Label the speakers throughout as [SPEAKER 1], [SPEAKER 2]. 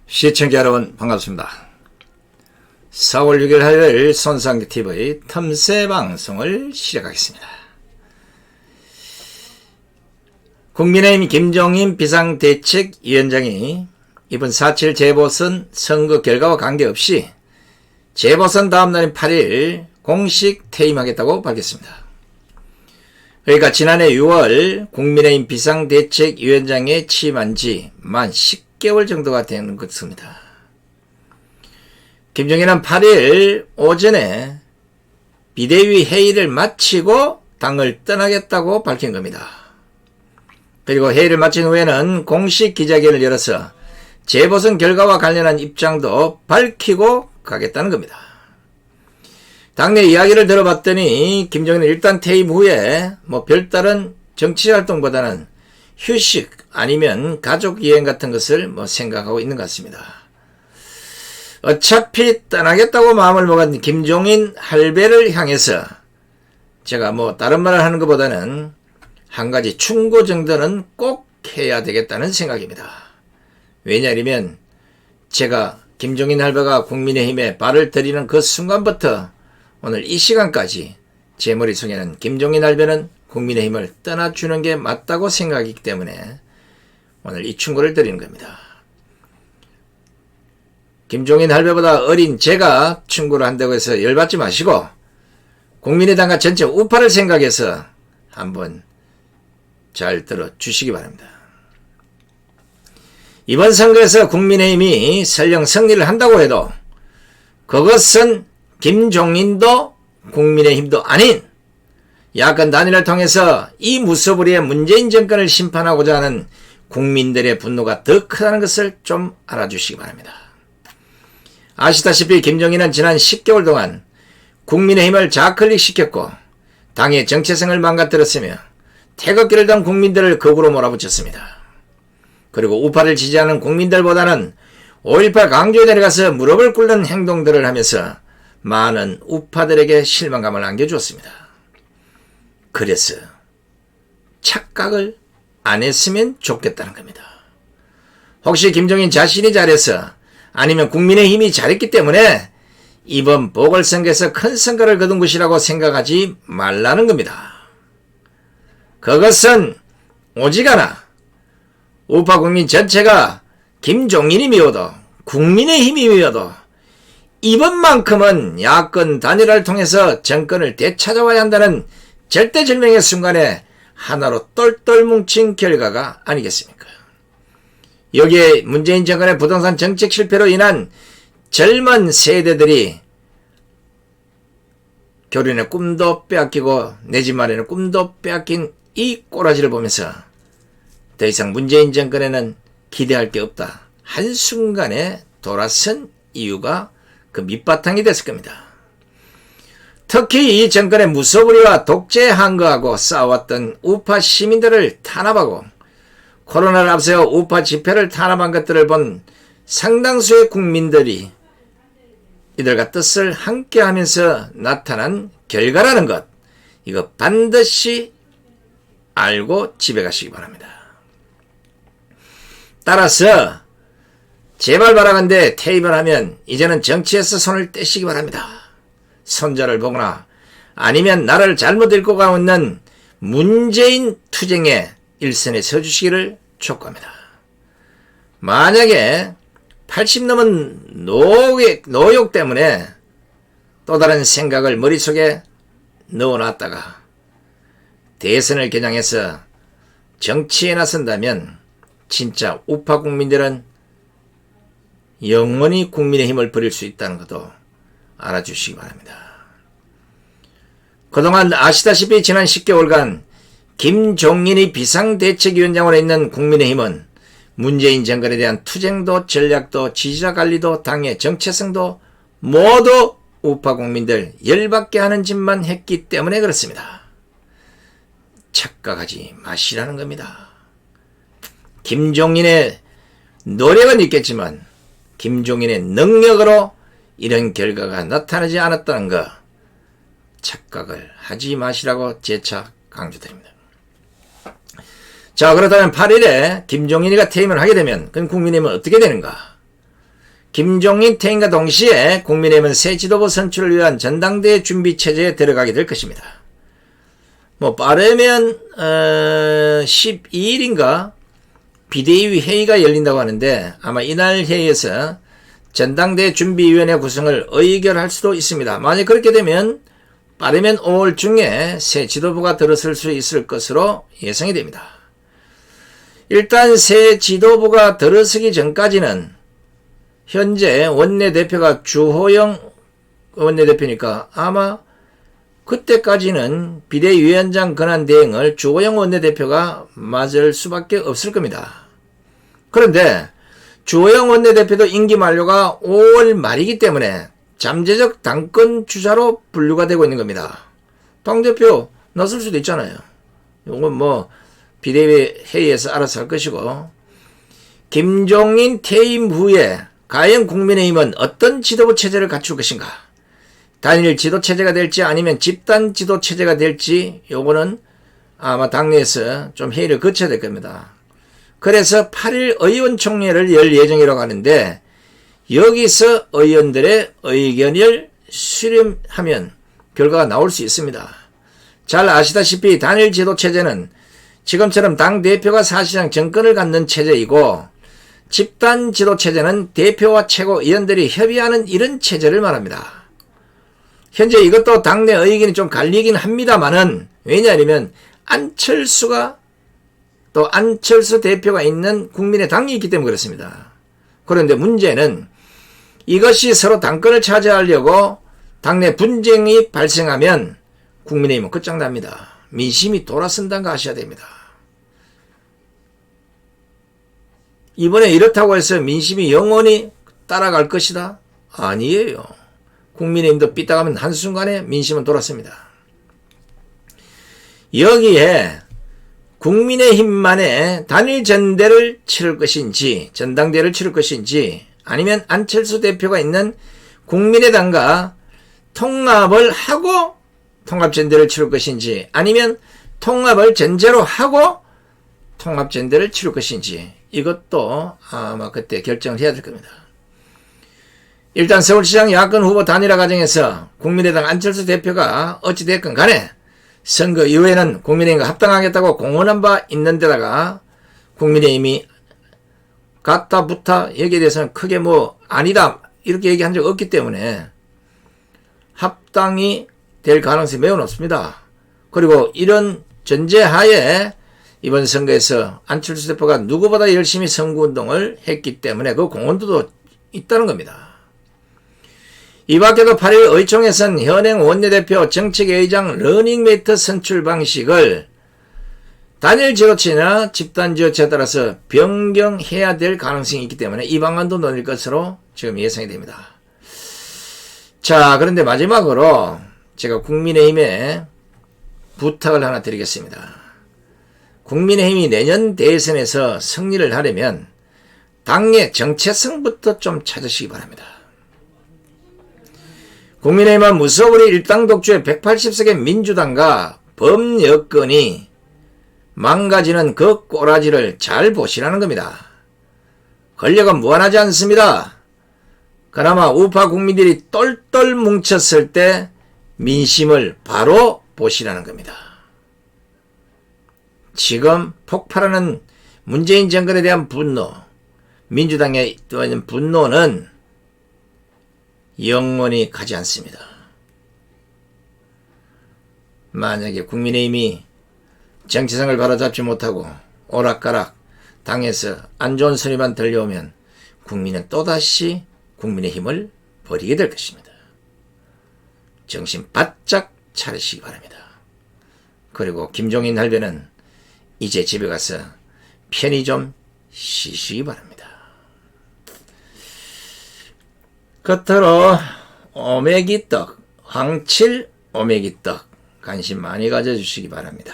[SPEAKER 1] 시청자 여러분 반갑습니다. 4월 6일 화요일 손상TV 틈새 방송을 시작하겠습니다. 국민의힘 김종인 비상대책위원장이 이번 4.7 재보선 선거 결과와 관계없이 재보선 다음 날인 8일 공식 퇴임하겠다고 밝혔습니다. 그러니까 지난해 6월 국민의힘 비상대책위원장에 취임한 지 만 10개월 정도가 되는 것입니다. 김종인은 8일 오전에 비대위 회의를 마치고 당을 떠나겠다고 밝힌 겁니다. 그리고 회의를 마친 후에는 공식 기자회견을 열어서 재보선 결과와 관련한 입장도 밝히고 가겠다는 겁니다. 당내 이야기를 들어봤더니 김종인은 일단 퇴임 후에 별다른 정치활동보다는 휴식 아니면 가족여행 같은 것을 생각하고 있는 것 같습니다. 어차피 떠나겠다고 마음을 먹은 김종인 할배를 향해서 제가 다른 말을 하는 것보다는 한 가지 충고 정도는 꼭 해야 되겠다는 생각입니다. 왜냐하면 제가 김종인 할배가 국민의힘에 발을 들이는 그 순간부터 오늘 이 시간까지 제 머릿속에는 김종인 할배는 국민의힘을 떠나주는 게 맞다고 생각이기 때문에 오늘 이 충고를 드리는 겁니다. 김종인 할배보다 어린 제가 충고를 한다고 해서 열받지 마시고 국민의당과 전체 우파를 생각해서 한번 잘 들어주시기 바랍니다. 이번 선거에서 국민의힘이 설령 승리를 한다고 해도 그것은 김종인도 국민의힘도 아닌 야권 단일화를 통해서 이 무소불위의 문재인 정권을 심판하고자 하는 국민들의 분노가 더 크다는 것을 좀 알아주시기 바랍니다. 아시다시피 김종인은 지난 10개월 동안 국민의힘을 좌클릭시켰고 당의 정체성을 망가뜨렸으며 태극기를 든 국민들을 거꾸로 몰아붙였습니다. 그리고 우파를 지지하는 국민들보다는 5.18 강조에 내려가서 무릎을 꿇는 행동들을 하면서 많은 우파들에게 실망감을 안겨주었습니다. 그래서 착각을 안 했으면 좋겠다는 겁니다. 혹시 김종인 자신이 잘해서 아니면 국민의힘이 잘했기 때문에 이번 보궐선거에서 큰 성과를 거둔 것이라고 생각하지 말라는 겁니다. 그것은 오지가나 우파 국민 전체가 김종인이 미워도 국민의힘이 미워도 이번만큼은 야권 단일화를 통해서 정권을 되찾아와야 한다는 절대절명의 순간에 하나로 똘똘 뭉친 결과가 아니겠습니까? 여기에 문재인 정권의 부동산 정책 실패로 인한 젊은 세대들이 결혼의 꿈도 빼앗기고 내 집 마련의 꿈도 빼앗긴 이 꼬라지를 보면서 더 이상 문재인 정권에는 기대할 게 없다. 한순간에 돌아선 이유가 그 밑바탕이 됐을 겁니다. 특히 이 정권의 무소불위와 독재 항거하고 싸웠던 우파 시민들을 탄압하고 코로나를 앞세워 우파 집회를 탄압한 것들을 본 상당수의 국민들이 이들과 뜻을 함께하면서 나타난 결과라는 것, 이거 반드시 알고 집에 가시기 바랍니다. 따라서 제발 바라건대 퇴임을 하면 이제는 정치에서 손을 떼시기 바랍니다. 손자를 보거나 아니면 나를 잘못 읽고 가고 있는 문재인 투쟁의 일선에 서주시기를 촉구합니다. 만약에 80 넘은 노욕 때문에 또 다른 생각을 머릿속에 넣어놨다가 대선을 겨냥해서 정치에 나선다면 진짜 우파 국민들은 영원히 국민의힘을 버릴 수 있다는 것도 알아주시기 바랍니다. 그동안 아시다시피 지난 10개월간 김종인이 비상대책위원장으로 있는 국민의힘은 문재인 정권에 대한 투쟁도 전략도 지지자 관리도 당의 정체성도 모두 우파 국민들 열받게 하는 짓만 했기 때문에 그렇습니다. 착각하지 마시라는 겁니다. 김종인의 노력은 있겠지만 김종인의 능력으로 이런 결과가 나타나지 않았다는 거 착각을 하지 마시라고 재차 강조드립니다. 자, 그렇다면 8일에 김종인이가 퇴임을 하게 되면 그럼 국민의힘은 어떻게 되는가? 김종인 퇴임과 동시에 국민의힘은 새 지도부 선출을 위한 전당대회 준비 체제에 들어가게 될 것입니다. 뭐 빠르면 12일인가 비대위 회의가 열린다고 하는데 아마 이날 회의에서 전당대회 준비위원회 구성을 의결할 수도 있습니다. 만약 그렇게 되면 빠르면 5월 중에 새 지도부가 들어설 수 있을 것으로 예상이 됩니다. 일단 새 지도부가 들어서기 전까지는 현재 원내대표가 주호영 원내대표니까 아마 그때까지는 비대위원장 권한 대행을 주호영 원내대표가 맡을 수밖에 없을 겁니다. 그런데 주호영 원내대표도 임기 만료가 5월 말이기 때문에 잠재적 당권 주자로 분류가 되고 있는 겁니다. 당대표 나설 수도 있잖아요. 이건 뭐 비대위 회의에서 알아서 할 것이고, 김종인 퇴임 후에 과연 국민의힘은 어떤 지도부 체제를 갖출 것인가? 단일 지도 체제가 될지 아니면 집단 지도 체제가 될지 요거는 아마 당내에서 좀 회의를 거쳐야 될 겁니다. 그래서 8일 의원총회를 열 예정이라고 하는데 여기서 의원들의 의견을 수렴하면 결과가 나올 수 있습니다. 잘 아시다시피 단일 지도 체제는 지금처럼 당대표가 사실상 정권을 갖는 체제이고, 집단 지도 체제는 대표와 최고위원들이 협의하는 이런 체제를 말합니다. 현재 이것도 당내 의견이 좀 갈리긴 합니다만은, 왜냐하면 안철수가 또 안철수 대표가 있는 국민의당이 있기 때문에 그렇습니다. 그런데 문제는 이것이 서로 당권을 차지하려고 당내 분쟁이 발생하면 국민의힘은 끝장납니다. 민심이 돌아선다는 거 아셔야 됩니다. 이번에 이렇다고 해서 민심이 영원히 따라갈 것이다? 아니에요. 국민의힘도 삐딱하면 한순간에 민심은 돌았습니다. 여기에 국민의힘만의 단일 전대를 치를 것인지, 전당대회를 치를 것인지, 아니면 안철수 대표가 있는 국민의당과 통합을 하고 통합전대를 치를 것인지, 아니면 통합을 전제로 하고 통합전대를 치를 것인지, 이것도 아마 그때 결정을 해야 될 겁니다. 일단 서울시장 야권 후보 단일화 과정에서 국민의당 안철수 대표가 어찌됐건 간에 선거 이후에는 국민의힘과 합당하겠다고 공언한 바 있는 데다가 국민의힘이 갔다 붙다 여기에 대해서는 크게 뭐 아니다 이렇게 얘기한 적 없기 때문에 합당이 될 가능성이 매우 높습니다. 그리고 이런 전제하에 이번 선거에서 안철수 대표가 누구보다 열심히 선거운동을 했기 때문에 그 공헌도도 있다는 겁니다. 이 밖에도 8일 의총에선 현행 원내대표 정책회의장 러닝메이트 선출 방식을 단일 지도체나 집단 지도체에 따라서 변경해야 될 가능성이 있기 때문에 이 방안도 논의될 것으로 지금 예상이 됩니다. 자, 그런데 마지막으로 제가 국민의힘에 부탁을 하나 드리겠습니다. 국민의힘이 내년 대선에서 승리를 하려면 당의 정체성부터 좀 찾으시기 바랍니다. 국민의힘은 무서워리 일당 독주의 180석의 민주당과 범여권이 망가지는 그 꼬라지를 잘 보시라는 겁니다. 권력은 무한하지 않습니다. 그나마 우파 국민들이 똘똘 뭉쳤을 때 민심을 바로 보시라는 겁니다. 지금 폭발하는 문재인 정권에 대한 분노, 민주당에 있는 분노는 영원히 가지 않습니다. 만약에 국민의힘이 정체성을 바로잡지 못하고 오락가락 당에서 안 좋은 소리만 들려오면 국민은 또다시 국민의힘을 버리게 될 것입니다. 정신 바짝 차리시기 바랍니다. 그리고 김종인 할배는 이제 집에 가서 편히 좀 쉬시기 바랍니다. 겉으로 오메기떡, 황칠 오메기떡 관심 많이 가져주시기 바랍니다.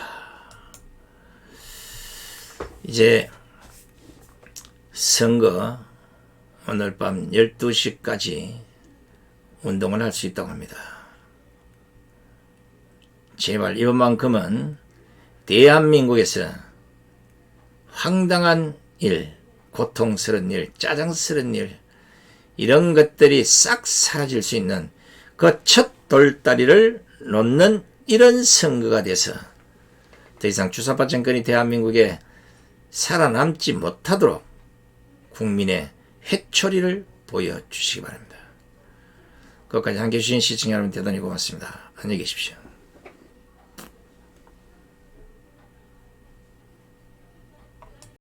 [SPEAKER 1] 이제 선거 오늘 밤 12시까지 운동을 할 수 있다고 합니다. 제발 이번만큼은 대한민국에서 황당한 일, 고통스러운 일, 짜증스러운 일 이런 것들이 싹 사라질 수 있는 그 첫 돌다리를 놓는 이런 선거가 돼서 더 이상 주사파 정권이 대한민국에 살아남지 못하도록 국민의 회초리를 보여주시기 바랍니다. 끝까지 함께해 주신 시청자 여러분 대단히 고맙습니다. 안녕히 계십시오.